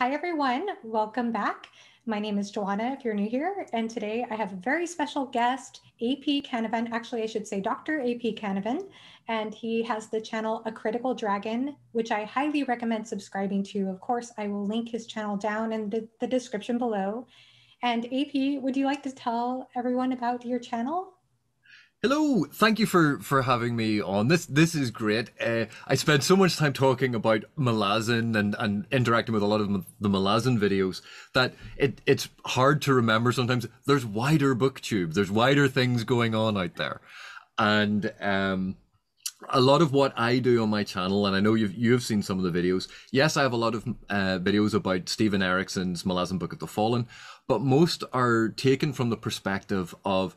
Hi, everyone. Welcome back. My name is Joanna, if you're new here, and today I have a very special guest, AP Canavan. Actually, I should say Dr. AP Canavan, and he has the channel A Critical Dragon, which I highly recommend subscribing to. Of course, I will link his channel down in the description below. And AP, would you like to tell everyone about your channel? Hello, thank you for having me on. This is great. I spent so much time talking about Malazan and interacting with a lot of the Malazan videos that it's hard to remember sometimes. There's wider booktube, there's wider things going on out there, and a lot of what I do on my channel, and I know you've seen some of the videos. Yes, I have a lot of videos about Stephen Erickson's Malazan Book of the Fallen, but most are taken from the perspective of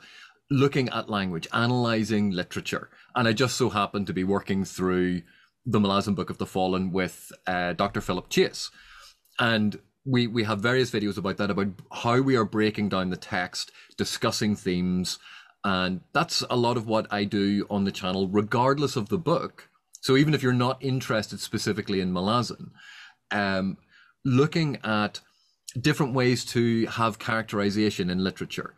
looking at language, analyzing literature. And I just so happen to be working through the Malazan Book of the Fallen with Dr. Philip Chase. And we have various videos about that, about how we are breaking down the text, discussing themes. And that's a lot of what I do on the channel, regardless of the book. So even if you're not interested specifically in Malazan, looking at different ways to have characterization in literature,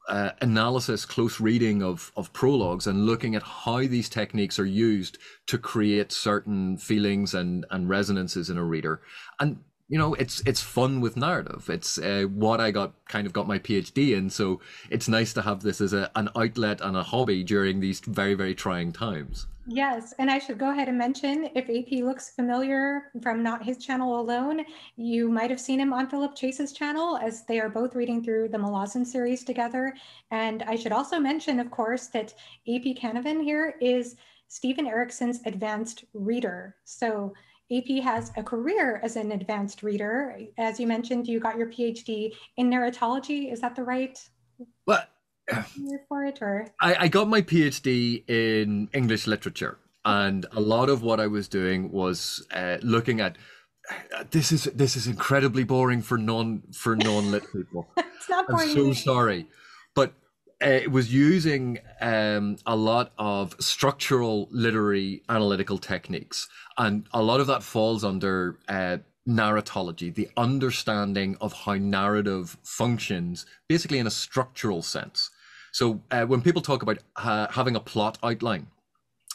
analysis, close reading of prologues, and looking at how these techniques are used to create certain feelings and resonances in a reader. And it's fun with narrative. It's what I got my PhD in. So it's nice to have this as an outlet and a hobby during these very, very trying times. Yes, and I should go ahead and mention, if AP looks familiar from not his channel alone, you might have seen him on Philip Chase's channel, as they are both reading through the Malazan series together. And I should also mention, of course, that AP Canavan here is Stephen Erickson's advanced reader. So AP has a career as an advanced reader. As you mentioned, you got your PhD in narratology. Is that the right But word for it, or? I got my PhD in English literature, and a lot of what I was doing was looking at this is incredibly boring for non-lit people. It's not I'm boring to so me. sorry, but it was using a lot of structural literary analytical techniques, and a lot of that falls under narratology, the understanding of how narrative functions, basically in a structural sense. So when people talk about having a plot outline,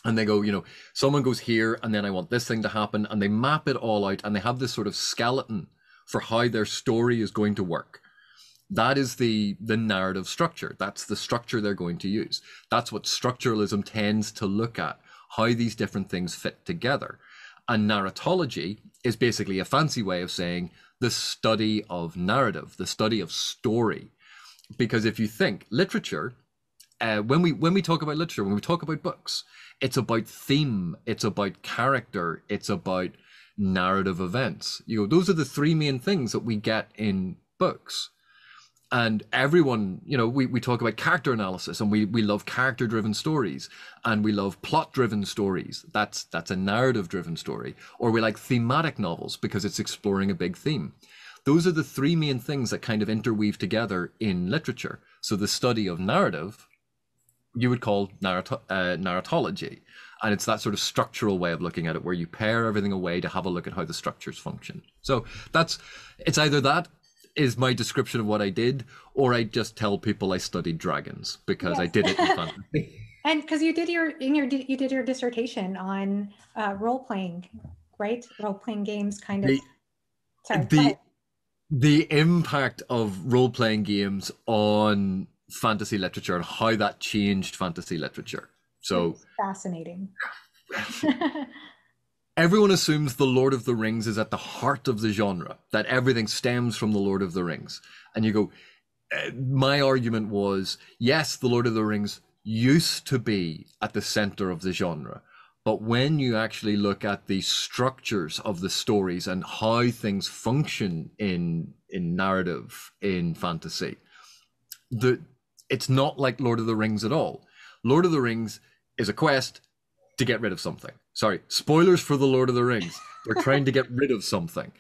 and they go, someone goes here, and then I want this thing to happen, and they map it all out, and they have this sort of skeleton for how their story is going to work. That is the narrative structure. That's the structure they're going to use. That's what structuralism tends to look at, how these different things fit together. And narratology is basically a fancy way of saying the study of narrative, the study of story. Because if you think literature, when we talk about literature, when we talk about books, it's about theme, it's about character, it's about narrative events. Those are the three main things that we get in books. And everyone, we talk about character analysis, and we love character driven stories, and we love plot driven stories. That's a narrative driven story. Or we like thematic novels because it's exploring a big theme. Those are the three main things that kind of interweave together in literature. So the study of narrative, you would call narratology. And it's that sort of structural way of looking at it, where you pare everything away to have a look at how the structures function. So it's either that is my description of what I did, or I just tell people I studied dragons because I Yes. did it in fantasy. And because you did your dissertation on role playing, right? Role playing games, kind of. The Sorry, go ahead. the the impact of role playing games on fantasy literature and how that changed fantasy literature. So It's fascinating. everyone assumes the Lord of the Rings is at the heart of the genre, that everything stems from the Lord of the Rings. And you go, my argument was, yes, the Lord of the Rings used to be at the center of the genre. But when you actually look at the structures of the stories and how things function in narrative, in fantasy, it's not like Lord of the Rings at all. Lord of the Rings is a quest to get rid of something. Sorry, spoilers for the Lord of the Rings. They're trying to get rid of something.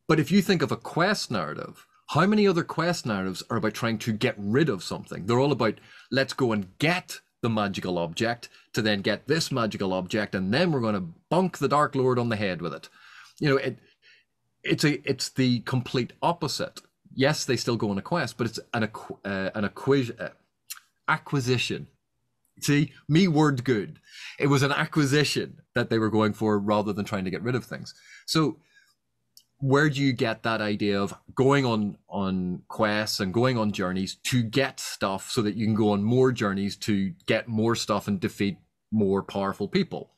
But if you think of a quest narrative, how many other quest narratives are about trying to get rid of something? They're all about, let's go and get the magical object to then get this magical object, and then we're going to bonk the Dark Lord on the head with it. it's the complete opposite. Yes, they still go on a quest, but it's acquisition. See, me word good. It was an acquisition that they were going for rather than trying to get rid of things. So where do you get that idea of going on quests and going on journeys to get stuff so that you can go on more journeys to get more stuff and defeat more powerful people?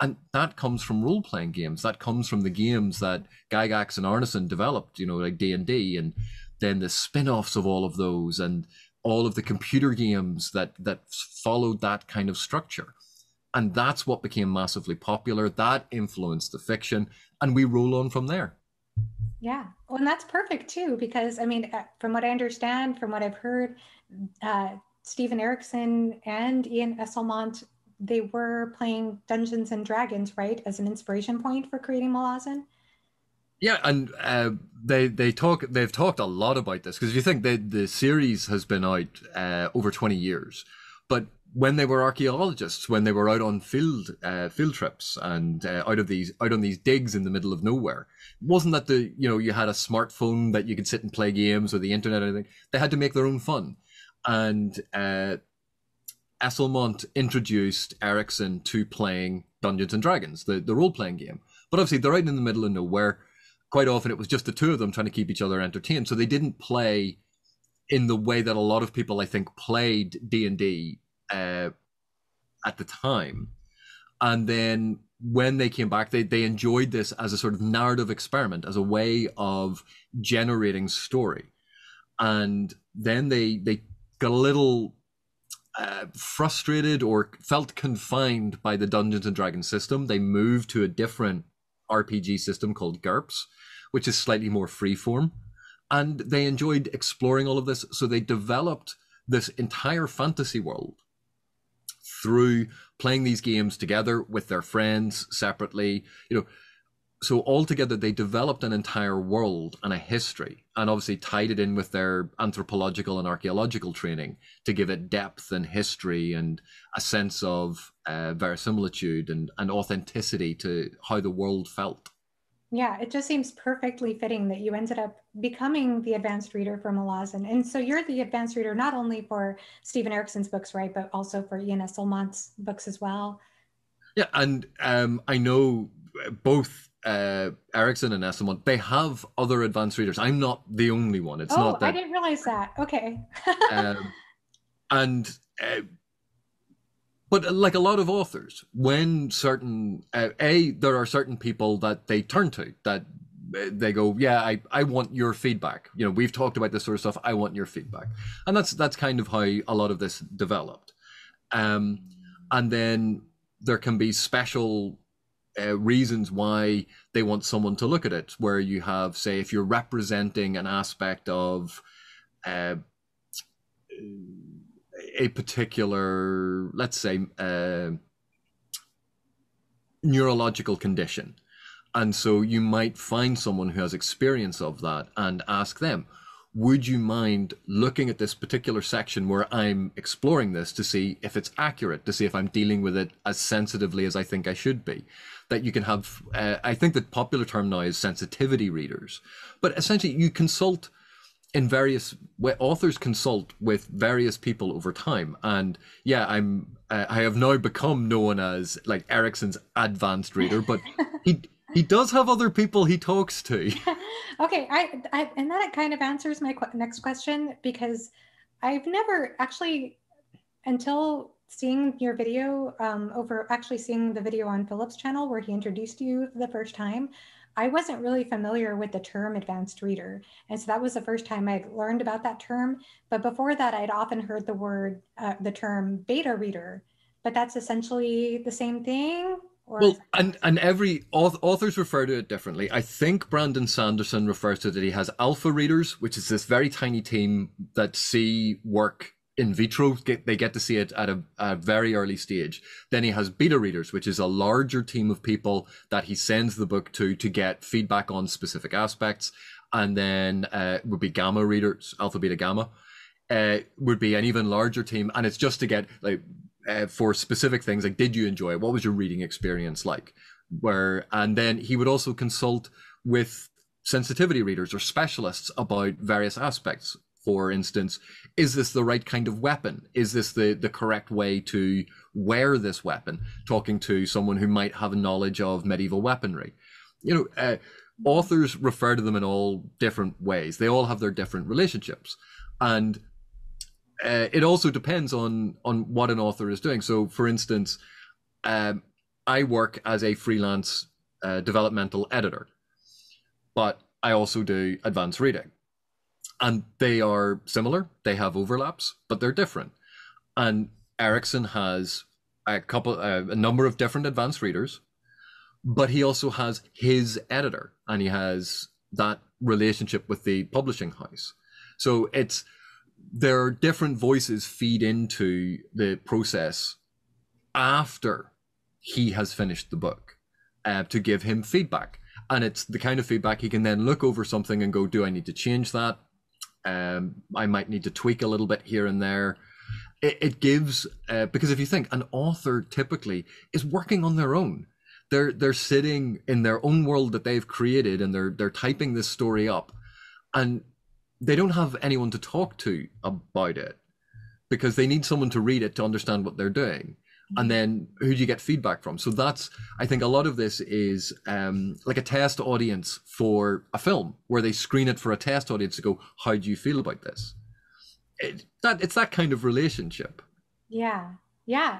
And that comes from role-playing games. That comes from the games that Gygax and Arneson developed, like D&D, and then the spin-offs of all of those, and all of the computer games that followed that kind of structure. And that's what became massively popular. That influenced the fiction, and we roll on from there. Yeah, well, and that's perfect too, because I mean, from what I understand, from what I've heard, Stephen Erickson and Ian Esselmont, they were playing Dungeons and Dragons, right, as an inspiration point for creating Malazan. Yeah, and they've talked a lot about this, because if you think the series has been out over 20 years, but when they were archaeologists, when they were out on field trips and out on these digs in the middle of nowhere, it wasn't that you had a smartphone that you could sit and play games or the internet or anything. They had to make their own fun, and Esselmont introduced Erickson to playing Dungeons and Dragons, the role playing game. But obviously they're out in the middle of nowhere. Quite often it was just the two of them trying to keep each other entertained, so they didn't play in the way that a lot of people, I think, played D&D at the time. And then when they came back, they enjoyed this as a sort of narrative experiment, as a way of generating story. And then they got a little frustrated or felt confined by the Dungeons and Dragons system. They moved to a different RPG system called GURPS, which is slightly more freeform. And they enjoyed exploring all of this, so they developed this entire fantasy world through playing these games together with their friends separately. So altogether they developed an entire world and a history, and obviously tied it in with their anthropological and archaeological training to give it depth and history and a sense of verisimilitude and authenticity to how the world felt. Yeah, it just seems perfectly fitting that you ended up becoming the advanced reader for Malazan. And so you're the advanced reader not only for Stephen Erickson's books, right, but also for Ian Esselmont's books as well. Yeah, and I know both Erickson and Esselmont, they have other advanced readers. I'm not the only one. It's not that. I didn't realize that. Okay. And but like a lot of authors, when certain there are certain people that they turn to, that they go, yeah, I want your feedback. We've talked about this sort of stuff. I want your feedback, and that's kind of how a lot of this developed. And then there can be special reasons why they want someone to look at it, where you have, say, if you're representing an aspect of a particular, let's say, neurological condition. And so you might find someone who has experience of that and ask them, would you mind looking at this particular section where I'm exploring this to see if it's accurate, to see if I'm dealing with it as sensitively as I think I should be? That you can have, I think the popular term now is sensitivity readers. But essentially you consult in various authors consult with various people over time, and yeah, I have now become known as like Erickson's advanced reader, but he does have other people he talks to. Okay, and that kind of answers my next question, because I've never actually, until seeing your video seeing the video on Philip's channel where he introduced you the first time, I wasn't really familiar with the term advanced reader. And so that was the first time I'd learned about that term. But before that, I'd often heard the term beta reader, but that's essentially the same thing? Well, and every authors refer to it differently. I think Brandon Sanderson refers to it that he has alpha readers, which is this very tiny team that see work in vitro. They get to see it at a very early stage. Then he has beta readers, which is a larger team of people that he sends the book to get feedback on specific aspects. And then would be gamma readers, alpha, beta, gamma, would be an even larger team. And it's just to get like for specific things, like, did you enjoy it? What was your reading experience like? And then he would also consult with sensitivity readers or specialists about various aspects. For instance, is this the right kind of weapon? Is this the correct way to wear this weapon? Talking to someone who might have a knowledge of medieval weaponry. Authors refer to them in all different ways. They all have their different relationships. And it also depends on what an author is doing. So, for instance, I work as a freelance developmental editor, but I also do advanced reading. And they are similar. They have overlaps, but they're different. And Erickson has a number of different advanced readers, but he also has his editor, and he has that relationship with the publishing house. So there are different voices feed into the process after he has finished the book to give him feedback. And it's the kind of feedback he can then look over something and go, do I need to change that? I might need to tweak a little bit here and there. It gives, because if you think, an author typically is working on their own. They're sitting in their own world that they've created, and they're typing this story up, and they don't have anyone to talk to about it because they need someone to read it to understand what they're doing. And then who do you get feedback from? So I think a lot of this is like a test audience for a film, where they screen it for a test audience to go, how do you feel about this? It's that kind of relationship. Yeah,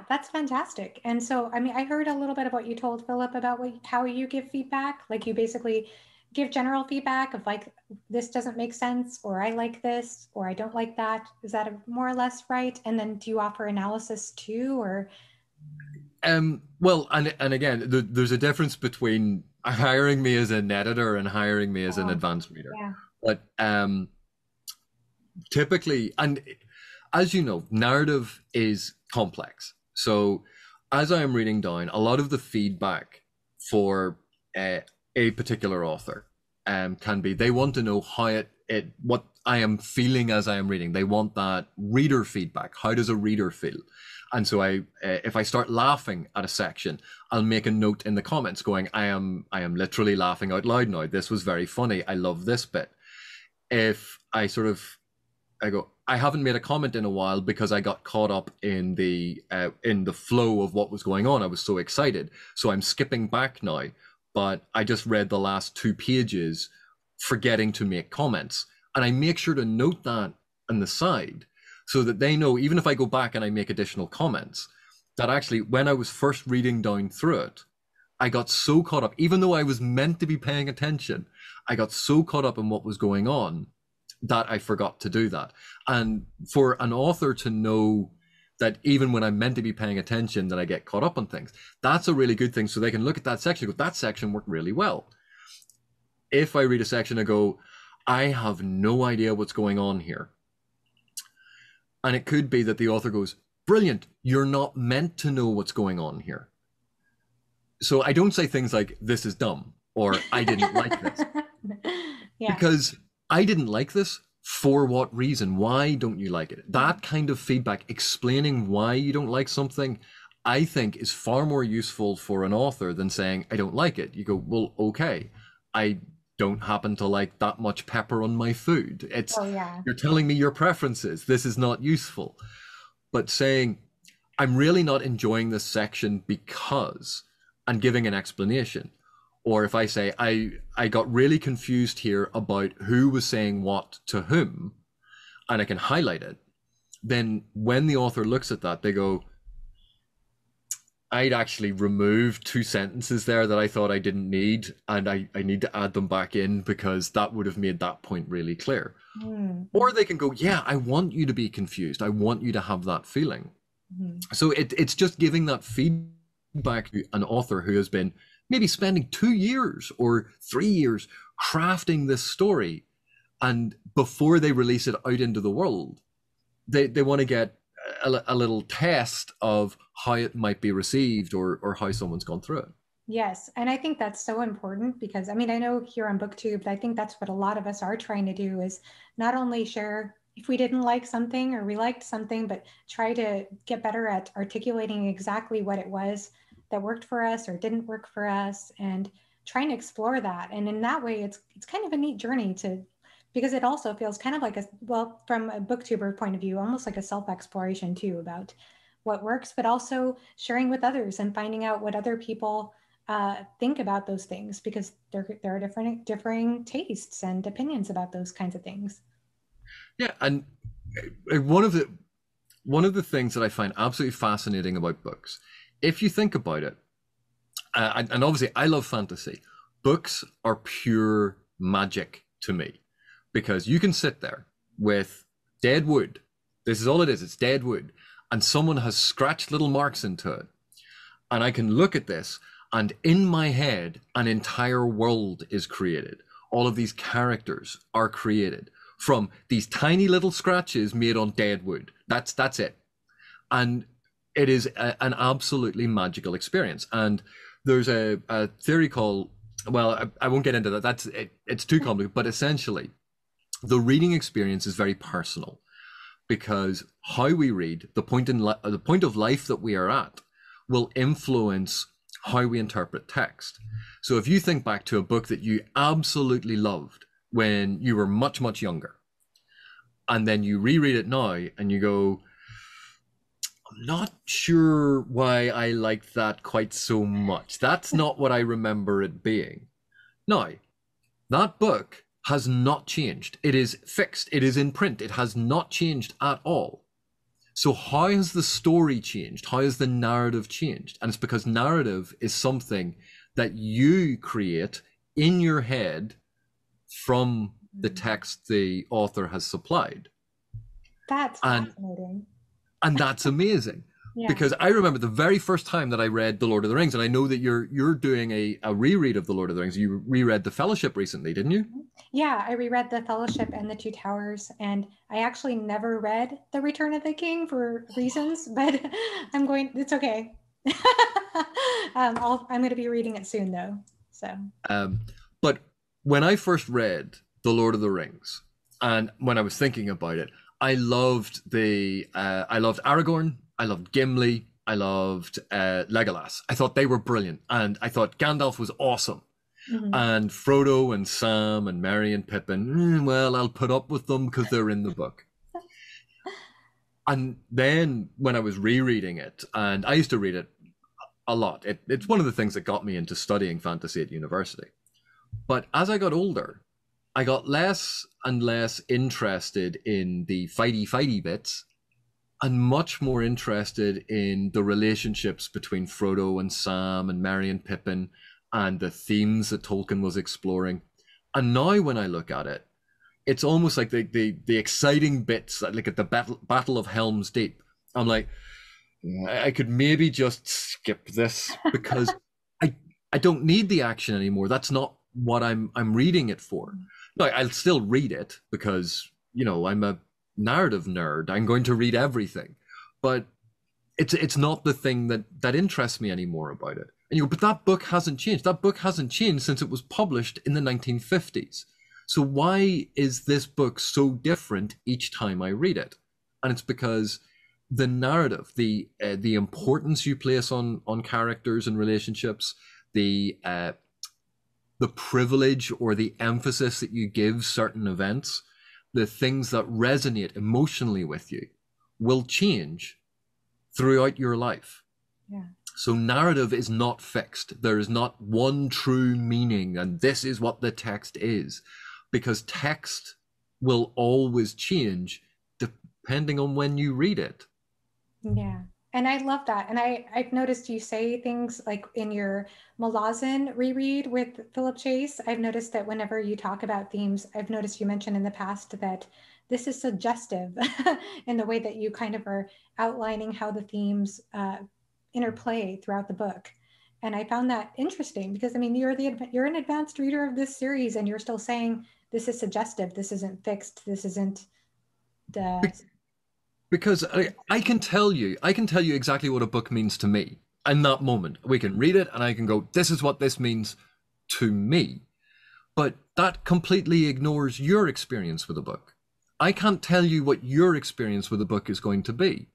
that's fantastic. And so, I mean, I heard a little bit of what you told Philip about how you give feedback. Like, you basically give general feedback of like, this doesn't make sense, or I like this, or I don't like that. Is that more or less right? And then do you offer analysis too, or? Well, and again, there's a difference between hiring me as an editor and hiring me as an advanced reader. Yeah. But typically, and as you know, narrative is complex. So as I am reading down, a lot of the feedback for a particular author can be, they want to know how what I am feeling as I am reading. They want that reader feedback. How does a reader feel? And so if I start laughing at a section, I'll make a note in the comments going, I am literally laughing out loud now. This was very funny. I love this bit. If I go, I haven't made a comment in a while because I got caught up in the flow of what was going on. I was so excited. So I'm skipping back now, but I just read the last 2 pages, forgetting to make comments. And I make sure to note that on the side, so that they know, even if I go back and I make additional comments, that actually when I was first reading down through it, I got so caught up, even though I was meant to be paying attention, I got so caught up in what was going on that I forgot to do that. And for an author to know that even when I'm meant to be paying attention, that I get caught up on things, that's a really good thing. So they can look at that section and go, that section worked really well. If I read a section and go, I have no idea what's going on here, and it could be that the author goes, brilliant, you're not meant to know what's going on here. So I don't say things like, this is dumb, or I didn't like this. Yeah. Because I didn't like this, for what reason? Why don't you like it? That kind of feedback, explaining why you don't like something, I think is far more useful for an author than saying, I don't like it. You go, well, okay, I don't happen to like that much pepper on my food. You're telling me your preferences. This is not useful. But saying, I'm really not enjoying this section because, and giving an explanation. Or if I say, I got really confused here about who was saying what to whom, and I can highlight it, then when the author looks at that, they go, I'd actually removed 2 sentences there that I thought I didn't need, and I need to add them back in because that would have made that point really clear. Or they can go, yeah, I want you to be confused. I want you to have that feeling. So it's just giving that feedback to an author who has been maybe spending 2 years or 3 years crafting this story, and before they release it out into the world, they want to get a little test of how it might be received, or how someone's gone through it. Yes, and I think that's so important because, I mean, I know here on BookTube, I think that's what a lot of us are trying to do, is not only share if we didn't like something or we liked something, but try to get better at articulating exactly what it was that worked for us or didn't work for us. And trying to explore that. And in that way, it's kind of a neat journey because it also feels kind of like well, from a booktuber point of view, almost like a self-exploration too, about what works, but also sharing with others and finding out what other people think about those things, because there are differing tastes and opinions about those kinds of things. Yeah, and one of the things that I find absolutely fascinating about books, if you think about it, and obviously I love fantasy, books are pure magic to me, because you can sit there with dead wood. This is all it is. It's dead wood. And someone has scratched little marks into it. And I can look at this, and in my head, an entire world is created. All of these characters are created from these tiny little scratches made on dead wood. That's it. And it is an absolutely magical experience. And there's a theory called, well, I won't get into that. It's too complicated. But essentially, the reading experience is very personal, because how we read, the point of life that we are at, will influence how we interpret text. So if you think back to a book that you absolutely loved when you were much, much younger, and then you reread it now and you go, I'm not sure why I liked that quite so much. That's not what I remember it being. Now, that book has not changed. It is fixed. It is in print. It has not changed at all. So how has the story changed? How has the narrative changed? And it's because narrative is something that you create in your head from the text the author has supplied. That's fascinating. And that's amazing. Yeah. Because I remember the very first time that I read The Lord of the Rings, and I know that you're doing a reread of The Lord of the Rings. You reread The Fellowship recently, didn't you? Yeah, I reread The Fellowship and The Two Towers, and I actually never read The Return of the King for reasons, but it's okay. I'm going to be reading it soon, though. So. But when I first read The Lord of the Rings, and when I was thinking about it, I loved Aragorn, I loved Gimli, I loved Legolas. I thought they were brilliant, and I thought Gandalf was awesome. Mm-hmm. And Frodo and Sam and Merry and Pippin, well, I'll put up with them because they're in the book. And then when I was rereading it, and I used to read it a lot, it's one of the things that got me into studying fantasy at university. But as I got older, I got less and less interested in the fighty bits, and much more interested in the relationships between Frodo and Sam and Merry and Pippin, and the themes that Tolkien was exploring. And now when I look at it, it's almost like the exciting bits, like at the Battle of Helm's Deep. I'm like, I could maybe just skip this, because I don't need the action anymore. That's not what I'm reading it for. No, I'll still read it because, I'm a narrative nerd. I'm going to read everything. But it's not the thing that interests me anymore about it. And but that book hasn't changed. That book hasn't changed since it was published in the 1950s. So why is this book so different each time I read it? And it's because the narrative, the importance you place on characters and relationships, the privilege or the emphasis that you give certain events, the things that resonate emotionally with you, will change throughout your life. Yeah. So narrative is not fixed. There is not one true meaning, and this is what the text is, because text will always change depending on when you read it. Yeah. And I love that. And I've noticed you say things like in your Malazan reread with Philip Chase. I've noticed that whenever you talk about themes, I've noticed you mentioned in the past that this is suggestive in the way that you kind of are outlining how the themes interplay throughout the book. And I found that interesting because, I mean, you're an advanced reader of this series, and you're still saying this is suggestive. This isn't fixed. This isn't the... Because I can tell you exactly what a book means to me in that moment. We can read it and I can go, this is what this means to me. But that completely ignores your experience with a book. I can't tell you what your experience with a book is going to be.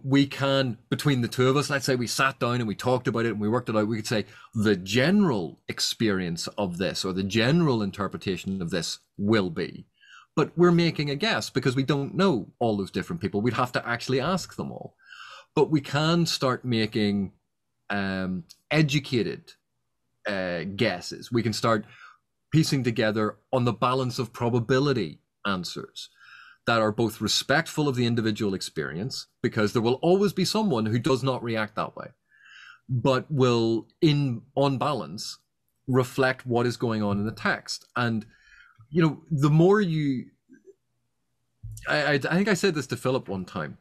We can, between the two of us, let's say we sat down and we talked about it and we worked it out, we could say the general experience of this or the general interpretation of this will be. But we're making a guess because we don't know all those different people. We'd have to actually ask them all. But we can start making educated guesses. We can start piecing together on the balance of probability answers that are both respectful of the individual experience, because there will always be someone who does not react that way, but will, on balance, reflect what is going on in the text. And, you know, the more you, I think I said this to Philip one time.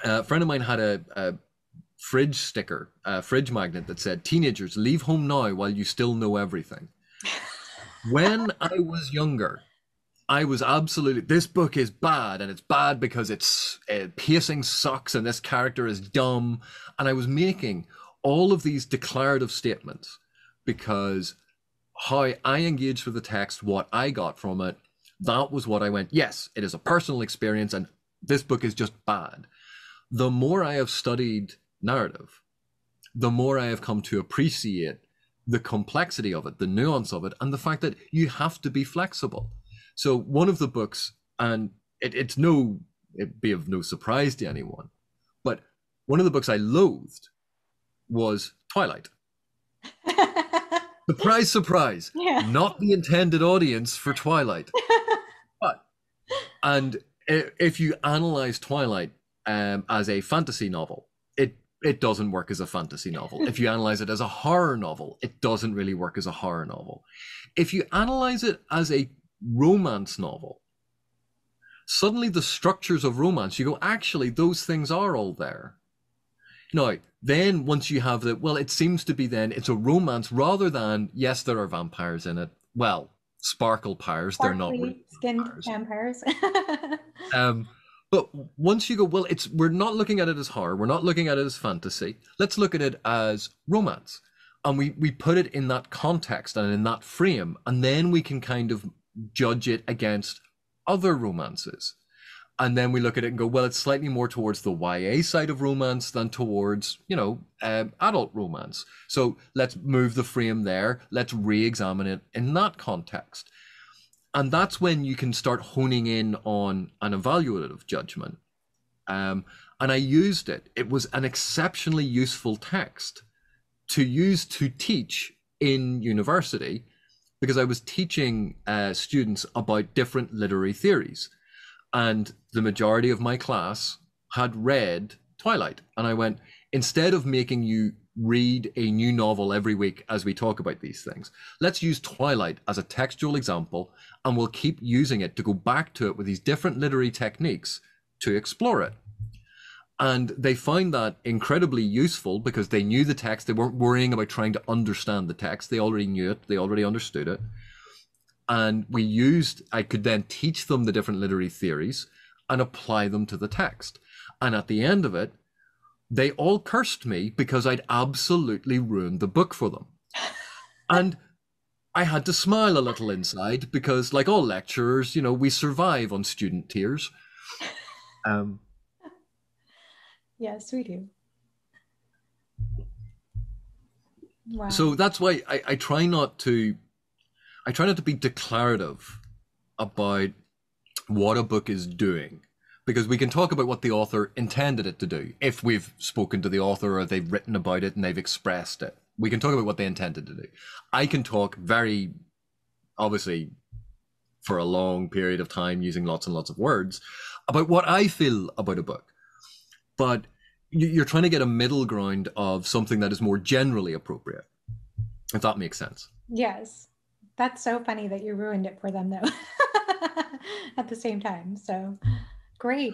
A friend of mine had a fridge sticker, a fridge magnet that said, "Teenagers, leave home now while you still know everything." When I was younger, I was absolutely, this book is bad, and it's bad because it's pacing sucks and this character is dumb. And I was making all of these declarative statements because how I engaged with the text, what I got from it, that was what I went, yes, it is a personal experience and this book is just bad. The more I have studied narrative, the more I have come to appreciate the complexity of it, the nuance of it, and the fact that you have to be flexible. So one of the books, and it'd be of no surprise to anyone, but one of the books I loathed was Twilight. Surprise, surprise, yeah. Not the intended audience for Twilight. And if you analyze Twilight as a fantasy novel, it doesn't work as a fantasy novel. If you analyze it as a horror novel, it doesn't really work as a horror novel. If you analyze it as a romance novel, suddenly the structures of romance, you go, actually, those things are all there. Now, then once you have that, well, it seems to be then it's a romance rather than, yes, there are vampires in it. Well, sparkle pyres, they're not really skinned vampires. But once you go, well, we're not looking at it as horror, we're not looking at it as fantasy. Let's look at it as romance. And we put it in that context and in that frame, and then we can kind of judge it against other romances. And then we look at it and go, well, it's slightly more towards the YA side of romance than towards, adult romance. So let's move the frame there. Let's re-examine it in that context. And that's when you can start honing in on an evaluative judgment. And I used it. It was an exceptionally useful text to use to teach in university, because I was teaching students about different literary theories. And the majority of my class had read Twilight. And I went, instead of making you read a new novel every week as we talk about these things, let's use Twilight as a textual example, and we'll keep using it to go back to it with these different literary techniques to explore it. And they found that incredibly useful because they knew the text. They weren't worrying about trying to understand the text. They already knew it. They already understood it. And I could then teach them the different literary theories and apply them to the text. And at the end of it, they all cursed me because I'd absolutely ruined the book for them. And I had to smile a little inside because, like all lecturers, we survive on student tears. Yes, we do. Wow. So that's why I try not to be declarative about what a book is doing, because we can talk about what the author intended it to do. If we've spoken to the author or they've written about it and they've expressed it, we can talk about what they intended to do. I can talk very, obviously, for a long period of time using lots and lots of words about what I feel about a book. But you're trying to get a middle ground of something that is more generally appropriate, if that makes sense. Yes. That's so funny that you ruined it for them, though, at the same time. So great.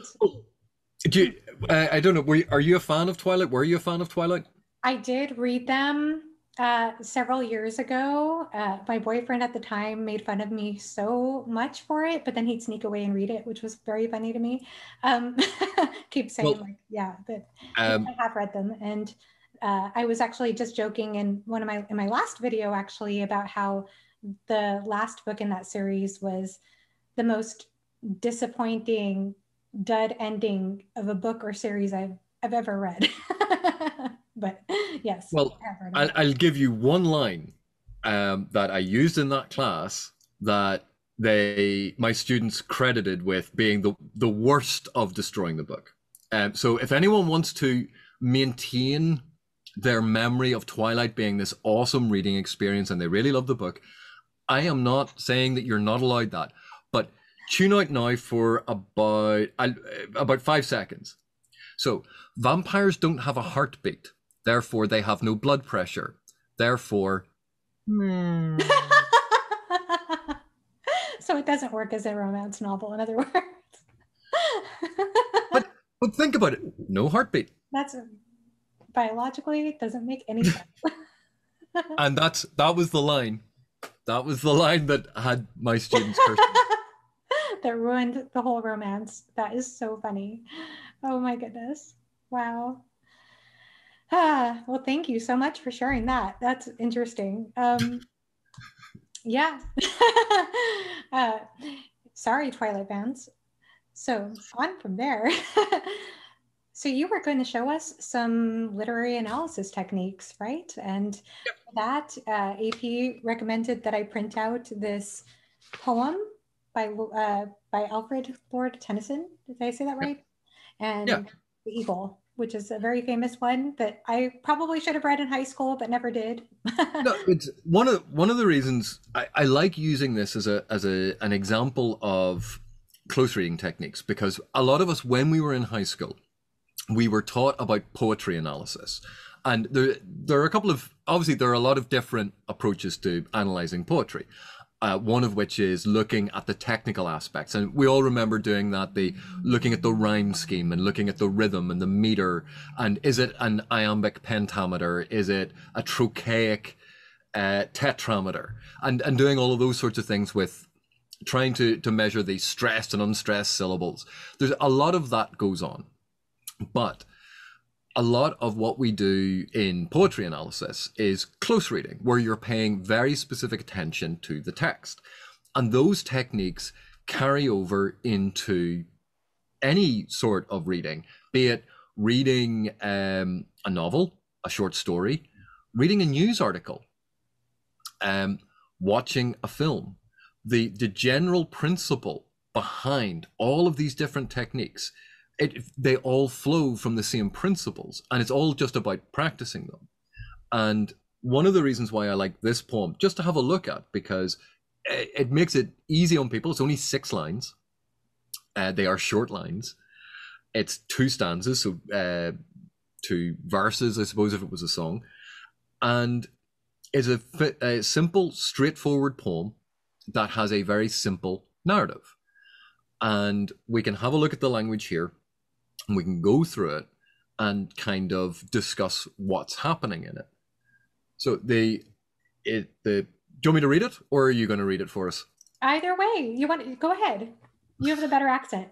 I don't know. Are you a fan of Twilight? Were you a fan of Twilight? I did read them several years ago. My boyfriend at the time made fun of me so much for it, but then he'd sneak away and read it, which was very funny to me. Keep saying, but I have read them. And I was actually just joking in my last video, actually, about how the last book in that series was the most disappointing dud ending of a book or series I've ever read. But yes, Well, I have heard of it. I'll give you one line that I used in that class that my students credited with being the worst of destroying the book. So if anyone wants to maintain their memory of Twilight being this awesome reading experience and they really love the book, I am not saying that you're not allowed that, but tune out now for about 5 seconds. So vampires don't have a heartbeat, therefore they have no blood pressure. Therefore, So it doesn't work as a romance novel, in other words. but think about it. No heartbeat. That's biologically, it doesn't make any sense. And that was the line. That was the line that had my students cursing. That ruined the whole romance. That is so funny. Oh my goodness. Wow. Well, thank you so much for sharing that. That's interesting. Yeah. Sorry, Twilight fans. So on from there. So you were going to show us some literary analysis techniques, right? And that AP recommended that I print out this poem by Alfred Lord Tennyson. Did I say that right? And Yeah. The Eagle, which is a very famous one that I probably should have read in high school, but never did. No, it's one of the reasons I like using this as an example of close reading techniques, because a lot of us, when we were in high school, we were taught about poetry analysis. And there are a couple of, obviously there are a lot of different approaches to analyzing poetry. One of which is looking at the technical aspects. And we all remember doing that, looking at the rhyme scheme and looking at the rhythm and the meter. And is it an iambic pentameter? Is it a trochaic tetrameter? And doing all of those sorts of things with trying to measure the stressed and unstressed syllables. There's a lot of that goes on. But a lot of what we do in poetry analysis is close reading, where you're paying very specific attention to the text. And those techniques carry over into any sort of reading, be it reading a novel, a short story, reading a news article, watching a film. The general principle behind all of these different techniques, they all flow from the same principles, and it's all just about practicing them. And one of the reasons why I like this poem just to have a look at, because it makes it easy on people. It's only 6 lines. They are short lines. It's 2 stanzas, so 2 verses, I suppose, if it was a song. And it's a simple, straightforward poem that has a very simple narrative. And we can have a look at the language here, and we can go through it and kind of discuss what's happening in it. So do you want me to read it, or are you going to read it for us? Either way, go ahead. You have the better accent.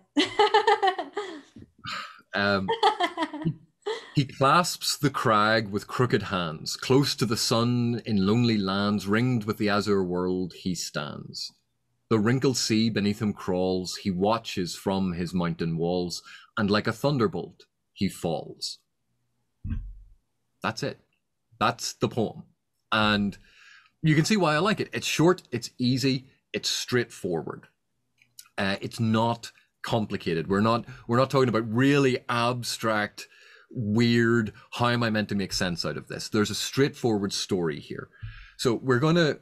He clasps the crag with crooked hands. Close to the sun in lonely lands, ringed with the azure world, he stands. The wrinkled sea beneath him crawls. He watches from his mountain walls, and like a thunderbolt, he falls. That's it. That's the poem. And you can see why I like it. It's short, it's easy, it's straightforward. It's not complicated. We're not talking about really abstract, weird, how am I meant to make sense out of this? There's a straightforward story here. So we're going to,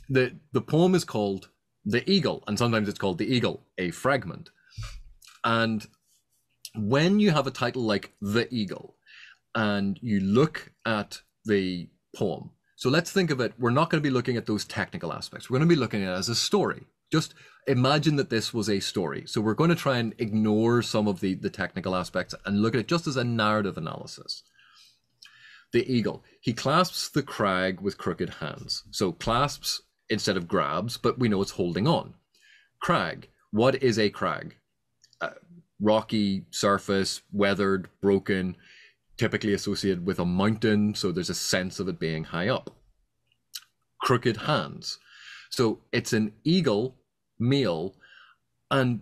the poem is called The Eagle, and sometimes it's called The Eagle, a fragment. And when you have a title like The Eagle, and you look at the poem, so let's think of it, we're not going to be looking at those technical aspects. We're going to be looking at it as a story. Just imagine that this was a story. So we're going to try and ignore some of the technical aspects and look at it just as a narrative analysis. The Eagle. He clasps the crag with crooked hands. So clasps instead of grabs, but we know it's holding on. Crag. What is a crag? Rocky surface, weathered, broken, typically associated with a mountain, so there's a sense of it being high up. Crooked hands. So it's an eagle, male, and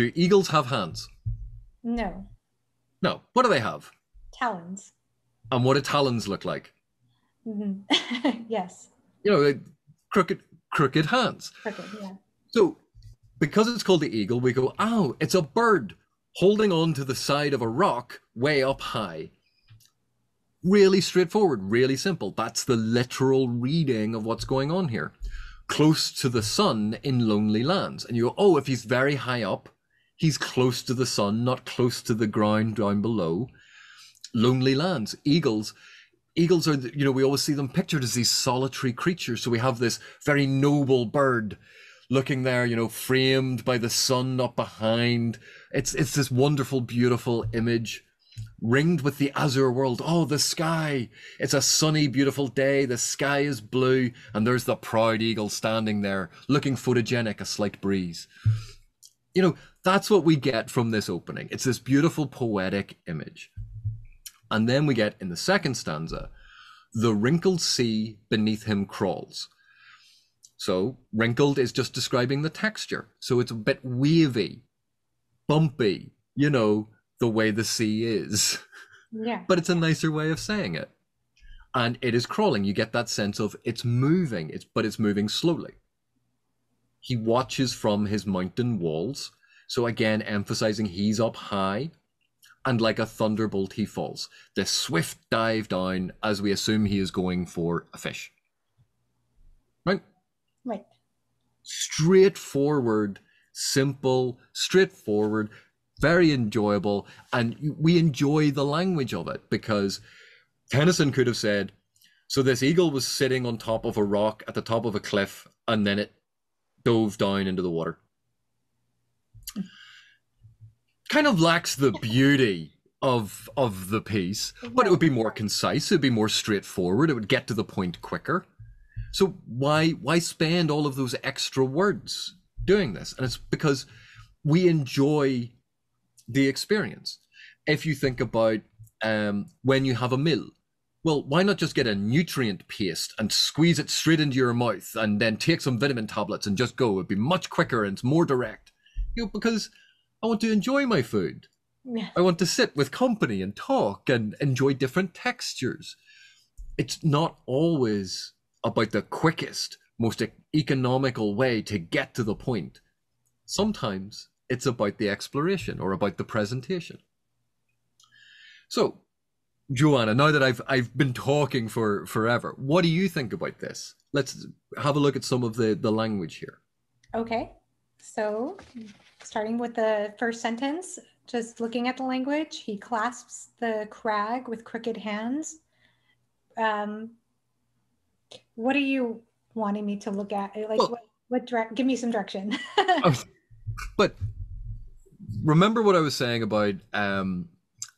Do eagles have hands? No. No. What do they have? Talons. And what do talons look like? Yes. You know, crooked hands. Crooked, yeah. So because it's called the eagle, we go, oh, it's a bird holding on to the side of a rock way up high. Really straightforward, really simple. That's the literal reading of what's going on here. Close to the sun in lonely lands. And you go, oh, if he's very high up, he's close to the sun, not close to the ground down below. Lonely lands. Eagles are, you know, we always see them pictured as these solitary creatures. So we have this very noble bird looking there, you know, framed by the sun up behind. It's this wonderful, beautiful image, ringed with the azure world. Oh, the sky. It's a sunny, beautiful day. The sky is blue. And there's the proud eagle standing there, looking photogenic, a slight breeze. You know, that's what we get from this opening. It's this beautiful, poetic image. And then we get, in the second stanza, the wrinkled sea beneath him crawls. So wrinkled is just describing the texture. So it's a bit wavy, bumpy, you know, the way the sea is. Yeah. But it's a nicer way of saying it. And it is crawling. You get that sense of it's moving, but it's moving slowly. He watches from his mountain walls. So again, emphasizing he's up high. And like a thunderbolt, he falls. The swift dive down as we assume he is going for a fish. Right? Right. Straightforward, simple, straightforward, very enjoyable. And we enjoy the language of it because Tennyson could have said, so this eagle was sitting on top of a rock at the top of a cliff and then it dove down into the water. Kind of lacks the beauty of the piece, but it would be more concise, it would be more straightforward, it would get to the point quicker. So why spend all of those extra words doing this? And it's because we enjoy the experience. If you think about when you have a meal, well, why not just get a nutrient paste and squeeze it straight into your mouth and then take some vitamin tablets and just go? It'd be much quicker and it's more direct. You know, because I want to enjoy my food. Yeah. I want to sit with company and talk and enjoy different textures. It's not always about the quickest, most economical way to get to the point. Sometimes it's about the exploration or about the presentation. So, Joanna, now that I've been talking for forever, what do you think about this? Let's have a look at some of the language here. Okay, so starting with the first sentence, just looking at the language, he clasps the crag with crooked hands. What are you wanting me to look at? Like, well, give me some direction. But remember what I was saying about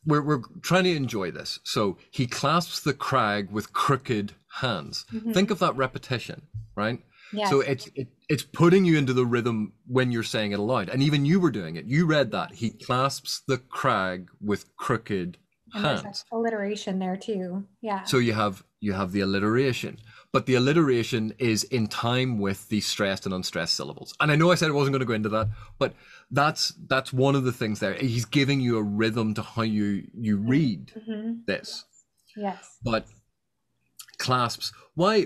we're trying to enjoy this. So he clasps the crag with crooked hands. Mm-hmm. Think of that repetition, right? Yes. So it's putting you into the rhythm when you're saying it aloud. And even you were doing it. You read that. He clasps the crag with crooked hands. There's alliteration there too. Yeah. So you have the alliteration. But the alliteration is in time with the stressed and unstressed syllables. And I know I said I wasn't going to go into that, but that's one of the things there. He's giving you a rhythm to how you read this. Yes. But clasps, why?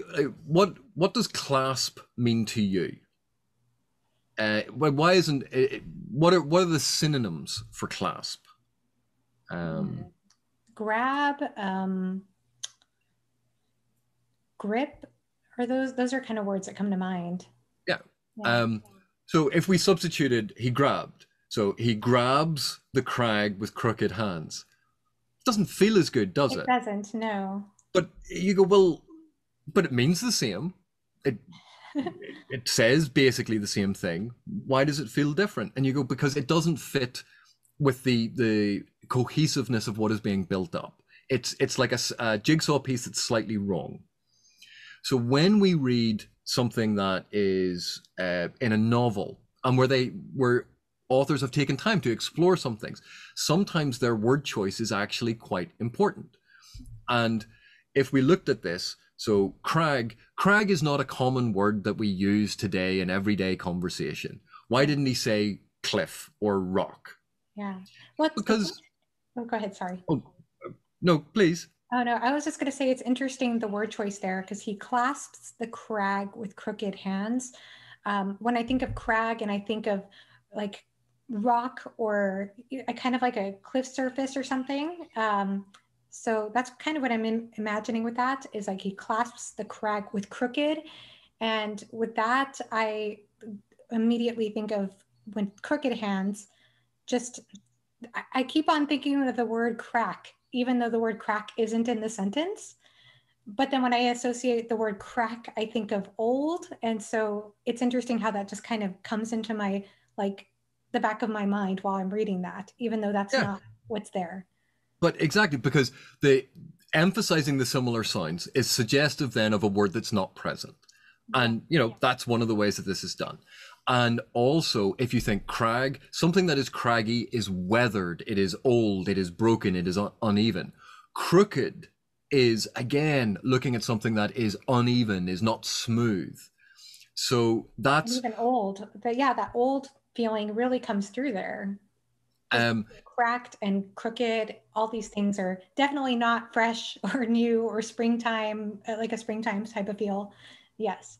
What does clasp mean to you? Why isn't it? What are the synonyms for clasp? Grab, grip, or those are kind of words that come to mind. Yeah. So if we substituted, he grabbed. So he grabs the crag with crooked hands. Doesn't feel as good, does it? It doesn't, no. But you go, well, but it means the same. It says basically the same thing. Why does it feel different? And you go, because it doesn't fit with the cohesiveness of what is being built up. It's like a jigsaw piece that's slightly wrong. So when we read something that is in a novel and where authors have taken time to explore some things, sometimes their word choice is actually quite important. And if we looked at this, so crag is not a common word that we use today in everyday conversation. Why didn't he say cliff or rock. Yeah. Well, Because, oh, go ahead. Sorry. oh, no, please. Oh no, I was just going to say it's interesting the word choice there because he clasps the crag with crooked hands. When I think of crag and I think of like rock or a kind of like a cliff surface or something. So that's kind of what I'm imagining with that is like he clasps the crag with crooked. And with that, I immediately think of when crooked hands, just I keep on thinking of the word crack, even though the word crack isn't in the sentence. But then when I associate the word crack, I think of old. And so it's interesting how that just kind of comes into my, like, the back of my mind while I'm reading that, even though that's Yeah, not what's there. but exactly because the emphasizing the similar sounds is suggestive then of a word that's not present. Yeah. And, that's one of the ways that this is done. And also, if you think crag, something that is craggy is weathered, it is old, it is broken, it is uneven. Crooked is, again, looking at something that is uneven, is not smooth. So And that's even old, but yeah, that old feeling really comes through there. Just um, cracked and crooked, all these things are definitely not fresh or new or springtime, like a springtime type of feel. Yes.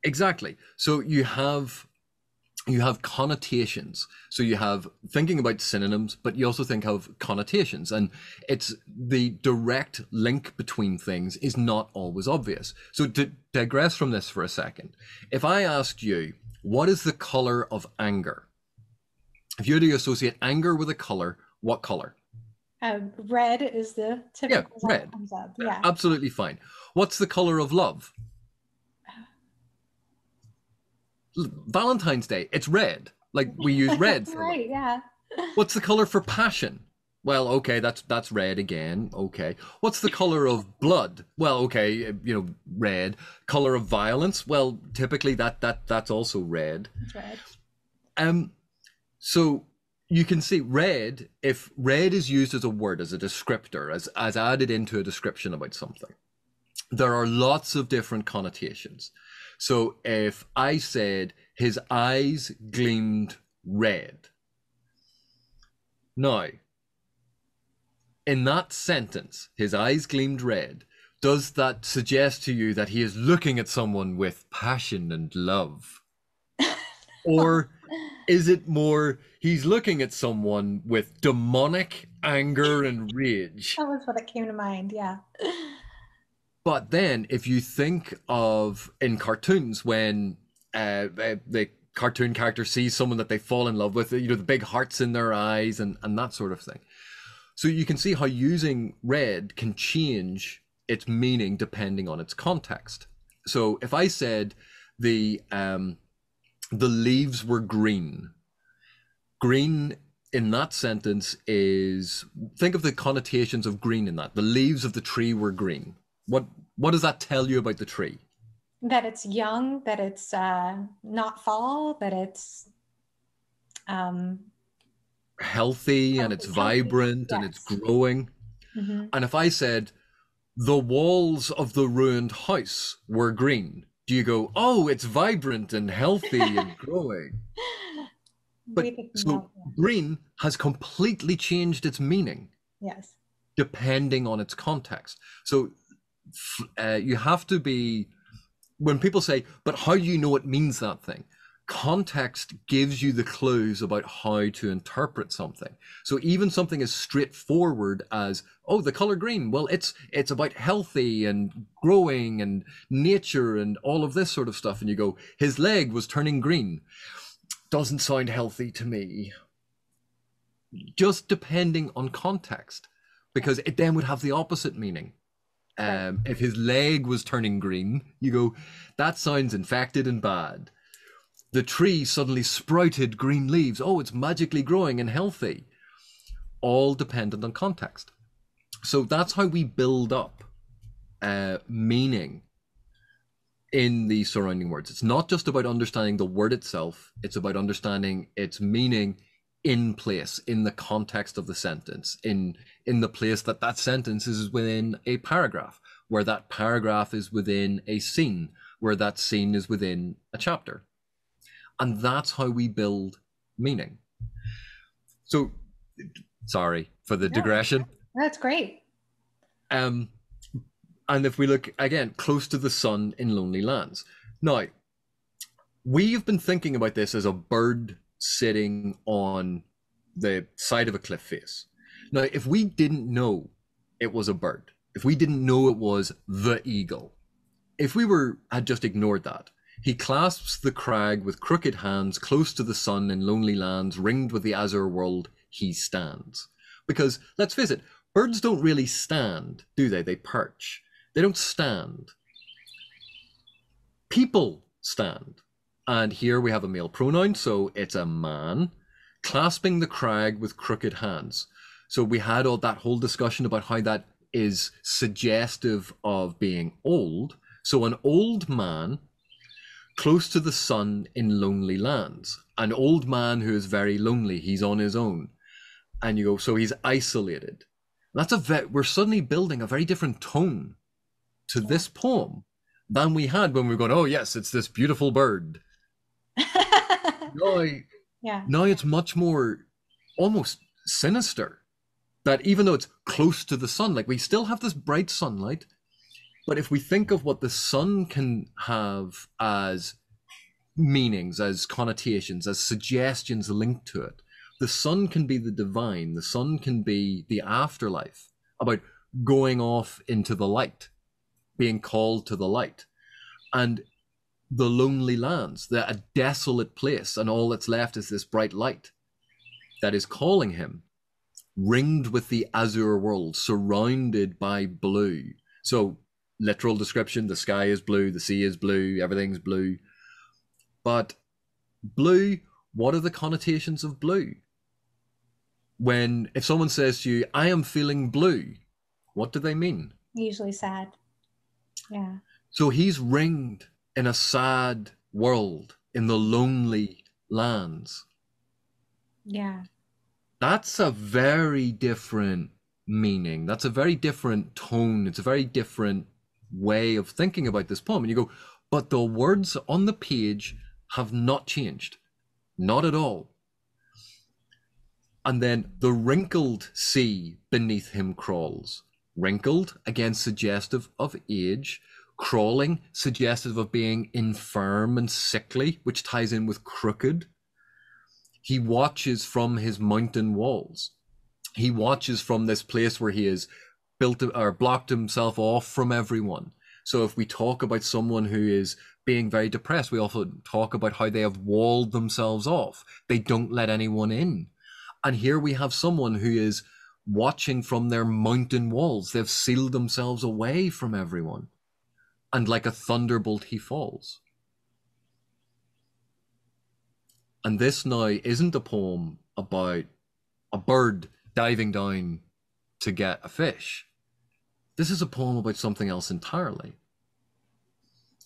exactly. So you have connotations. So you have thinking about synonyms, but you also think of connotations. And it's the direct link between things is not always obvious. So to digress from this for a second, if I asked you, what is the color of anger? If you were to associate anger with a color, what color? Red is the Yeah, typical one that red. comes up. Yeah. Absolutely fine. What's the color of love? Valentine's Day, it's red. Like we use red for love. Right. Yeah. What's the color for passion? Well, okay, that's red again. Okay. What's the color of blood? Well, okay, red. Color of violence? Well, typically that's also red. It's red. Um, so you can see red, if red is used as a word, as a descriptor, as added into a description about something, there are lots of different connotations. So if I said his eyes gleamed red, now in that sentence, his eyes gleamed red, does that suggest to you that he is looking at someone with passion and love? Or is it more he's looking at someone with demonic anger and rage? That was what it came to mind. Yeah. But then, if you think of in cartoons, when the cartoon character sees someone that they fall in love with, the big hearts in their eyes and that sort of thing. So you can see how using red can change its meaning depending on its context. So if I said the leaves were green, green in that sentence is, think of the connotations of green in that. The leaves of the tree were green. What does that tell you about the tree? That it's young, that it's not fall, that it's um, Healthy and it's healthy. vibrant and it's Yes. growing. Mm-hmm. And if I said the walls of the ruined house were green, do you go, oh, it's vibrant and healthy and growing? But so green has completely changed its meaning. Yes. Depending on its context. So you have to be, when people say, but how do you know it means that thing? Context gives you the clues about how to interpret something. So even something as straightforward as, oh, the color green, well, it's about healthy and growing and nature and all of this sort of stuff. And you go, his leg was turning green. Doesn't sound healthy to me. Just depending on context, because it then would have the opposite meaning. If his leg was turning green, you go, that sounds infected and bad. The tree suddenly sprouted green leaves. Oh, it's magically growing and healthy. All dependent on context. So that's how we build up meaning in the surrounding words. It's not just about understanding the word itself, it's about understanding its meaning in place, in the context of the sentence, in the place that sentence is within a paragraph, where that paragraph is within a scene, where that scene is within a chapter. And that's how we build meaning. So, sorry for the digression. That's great. And if we look again, close to the sun in lonely lands. Now, we've been thinking about this as a bird sitting on the side of a cliff face. Now, if we didn't know it was a bird, if we didn't know it was the eagle, if we had just ignored that, he clasps the crag with crooked hands, close to the sun in lonely lands, ringed with the azure world, he stands. Because, let's face it, birds don't really stand, do they? They perch. They don't stand. People stand. And here we have a male pronoun, so it's a man clasping the crag with crooked hands. So we had all that whole discussion about how that is suggestive of being old. So an old man close to the sun in lonely lands. An old man who is very lonely. He's on his own. And you go, so he's isolated. That's we're suddenly building a very different tone to this poem than we had when we were going, oh yes, it's this beautiful bird. Now it's much more almost sinister. That even though it's close to the sun, like we still have this bright sunlight, but if we think of what the sun can have as meanings, as connotations, as suggestions linked to it, the sun can be the divine, the sun can be the afterlife, about going off into the light, being called to the light. And the lonely lands, a desolate place, and all that's left is this bright light that is calling him, ringed with the azure world, surrounded by blue. So, literal description, the sky is blue, the sea is blue, everything's blue. But blue, what are the connotations of blue? If someone says to you, I am feeling blue, what do they mean? Usually sad. Yeah. So he's ringed in a sad world, in the lonely lands. Yeah. That's a very different meaning. That's a very different tone. It's a very different way of thinking about this poem. And you go, but the words on the page have not changed. Not at all. And then the wrinkled sea beneath him crawls. Wrinkled, again, suggestive of age. Crawling, suggestive of being infirm and sickly, which ties in with crooked. He watches from his mountain walls. He watches from this place where he has built or blocked himself off from everyone. So if we talk about someone who is being very depressed, we often talk about how they have walled themselves off. They don't let anyone in. And here we have someone who is watching from their mountain walls. They've sealed themselves away from everyone. And like a thunderbolt, he falls. And this now isn't a poem about a bird diving down to get a fish. This is a poem about something else entirely.